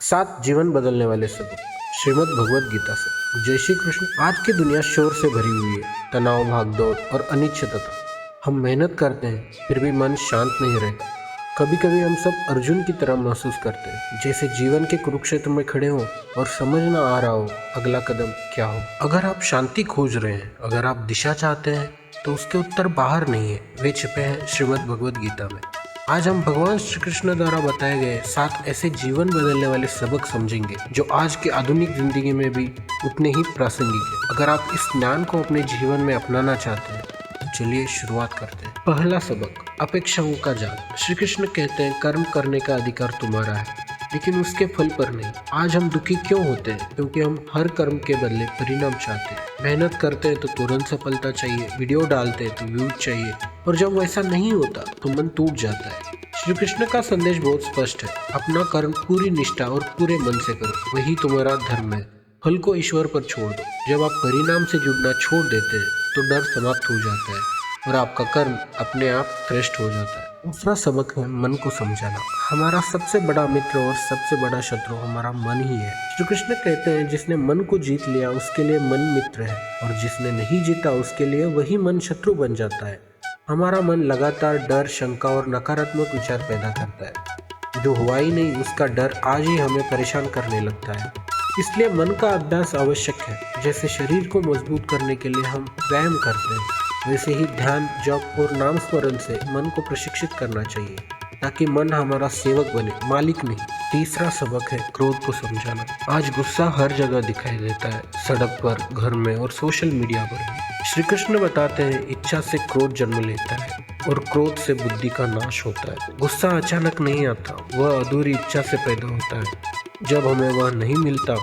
सात जीवन बदलने वाले सबक श्रीमद् भगवत गीता से। जय श्री कृष्ण। आज की दुनिया शोर से भरी हुई है, तनाव, भागदौड़ और अनिश्चितता। हम मेहनत करते हैं फिर भी मन शांत नहीं रहता। कभी कभी हम सब अर्जुन की तरह महसूस करते हैं, जैसे जीवन के कुरुक्षेत्र में खड़े हों और समझ ना आ रहा हो अगला कदम क्या हो। अगर आप शांति खोज रहे हैं, अगर आप दिशा चाहते हैं, तो उसके उत्तर बाहर नहीं है, वे छिपे हैं श्रीमद् भगवत गीता में। आज हम भगवान श्री कृष्ण द्वारा बताए गए 7 ऐसे जीवन बदलने वाले सबक समझेंगे जो आज की आधुनिक जिंदगी में भी उतने ही प्रासंगिक है। अगर आप इस ज्ञान को अपने जीवन में अपनाना चाहते हैं तो चलिए शुरुआत करते हैं। पहला सबक, अपेक्षाओं का जाल। श्री कृष्ण कहते हैं कर्म करने का अधिकार तुम्हारा है, लेकिन उसके फल पर नहीं। आज हम दुखी क्यों होते हैं? क्योंकि हम हर कर्म के बदले परिणाम चाहते हैं। मेहनत करते हैं तो तुरंत सफलता चाहिए, वीडियो डालते हैं तो व्यूज चाहिए, और जब वैसा नहीं होता तो मन टूट जाता है। श्री कृष्ण का संदेश बहुत स्पष्ट है, अपना कर्म पूरी निष्ठा और पूरे मन से करो, वही तुम्हारा धर्म है। फल को ईश्वर पर छोड़ दो। जब आप परिणाम से जुड़ना छोड़ देते हैं तो डर समाप्त हो जाता है और आपका कर्म अपने आप श्रेष्ठ हो जाता है। दूसरा सबक है मन को समझाना। हमारा सबसे बड़ा मित्र और सबसे बड़ा शत्रु हमारा मन ही है। श्री कृष्ण कहते हैं जिसने मन को जीत लिया उसके लिए मन मित्र है, और जिसने नहीं जीता उसके लिए वही मन शत्रु बन जाता है। हमारा मन लगातार डर, शंका और नकारात्मक विचार पैदा करता है। जो हुआ ही नहीं उसका डर आज ही हमें परेशान करने लगता है। इसलिए मन का अभ्यास आवश्यक है। जैसे शरीर को मजबूत करने के लिए हम व्यायाम करते हैं, वैसे ही ध्यान, जप और नाम स्मरण से मन को प्रशिक्षित करना चाहिए, ताकि मन हमारा सेवक बने, मालिक नहीं। तीसरा सबक है क्रोध को समझाना। आज गुस्सा हर जगह दिखाई देता है, सड़क पर, घर में और सोशल मीडिया पर भी। श्री कृष्ण बताते हैं इच्छा से क्रोध जन्म लेता है और क्रोध से बुद्धि का नाश होता है। गुस्सा अचानक नहीं आता, वह अधूरी इच्छा से पैदा होता है। जब हमें वह नहीं मिलता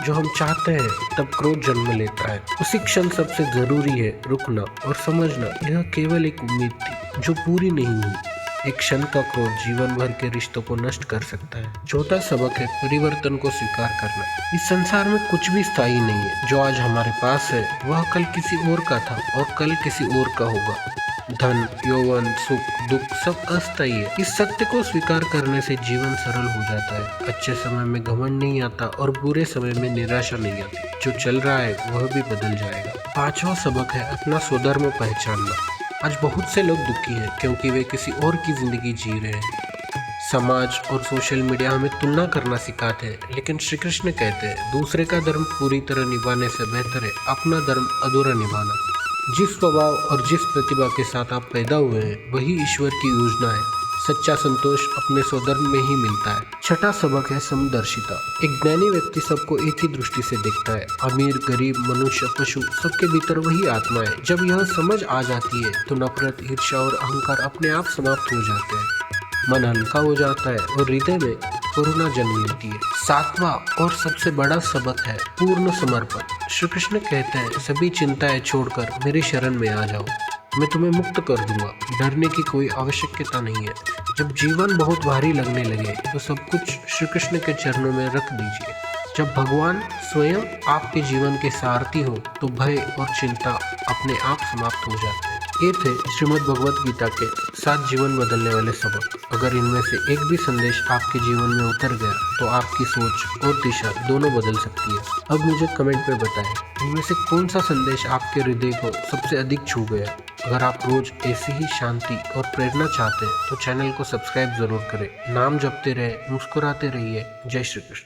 जो हम चाहते हैं तब क्रोध जन्म लेता है। उसी क्षण सबसे जरूरी है रुकना और समझना यह केवल एक उम्मीद थी जो पूरी नहीं हुई। एक क्षण का क्रोध जीवन भर के रिश्तों को नष्ट कर सकता है। चौथा सबक है परिवर्तन को स्वीकार करना। इस संसार में कुछ भी स्थायी नहीं है। जो आज हमारे पास है वह कल किसी और का था और कल किसी और का होगा। धन, यौवन, सुख, दुख सब अस्थायी है। इस सत्य को स्वीकार करने से जीवन सरल हो जाता है। अच्छे समय में घमंड नहीं आता और बुरे समय में निराशा नहीं आती। जो चल रहा है वह भी बदल जाएगा। पांचवा सबक है अपना स्वधर्म पहचानना। आज बहुत से लोग दुखी हैं क्योंकि वे किसी और की जिंदगी जी रहे हैं। समाज और सोशल मीडिया हमें तुलना करना सिखाते हैं, लेकिन श्री कृष्ण कहते हैं दूसरे का धर्म पूरी तरह निभाने से बेहतर है अपना धर्म अधूरा निभाना। जिस स्वभाव और जिस प्रतिभा के साथ आप पैदा हुए हैं वही ईश्वर की योजना है। सच्चा संतोष अपने स्वधर्म में ही मिलता है। छठा सबक है समदर्शिता। एक ज्ञानी व्यक्ति सबको एक ही दृष्टि से देखता है। अमीर, गरीब, मनुष्य, पशु, सबके भीतर वही आत्मा है। जब यह समझ आ जाती है तो नफरत, ईर्ष्या और अहंकार अपने आप समाप्त हो जाते हैं। मन हल्का हो जाता है और हृदय में करुणा जन्म लेती है। सातवां और सबसे बड़ा सबक है पूर्ण समर्पण। श्री कृष्ण कहते हैं सभी चिंताएं छोड़कर मेरी शरण में आ जाओ, मैं तुम्हें मुक्त कर दूंगा। डरने की कोई आवश्यकता नहीं है। जब जीवन बहुत भारी लगने लगे तो सब कुछ श्री कृष्ण के चरणों में रख दीजिए। जब भगवान स्वयं आपके जीवन के सारथी हो तो भय और चिंता अपने आप समाप्त हो जाते हैं। ये थे श्रीमद् भगवत गीता के 7 जीवन बदलने वाले सबक। अगर इनमें से एक भी संदेश आपके जीवन में उतर गया तो आपकी सोच और दिशा दोनों बदल सकती है। अब मुझे कमेंट में बताएं इनमें से कौन सा संदेश आपके हृदय को सबसे अधिक छू गया। अगर आप रोज ऐसी ही शांति और प्रेरणा चाहते हैं तो चैनल को सब्सक्राइब जरूर करें। नाम जपते रहे, मुस्कुराते रहिए। जय श्री कृष्ण।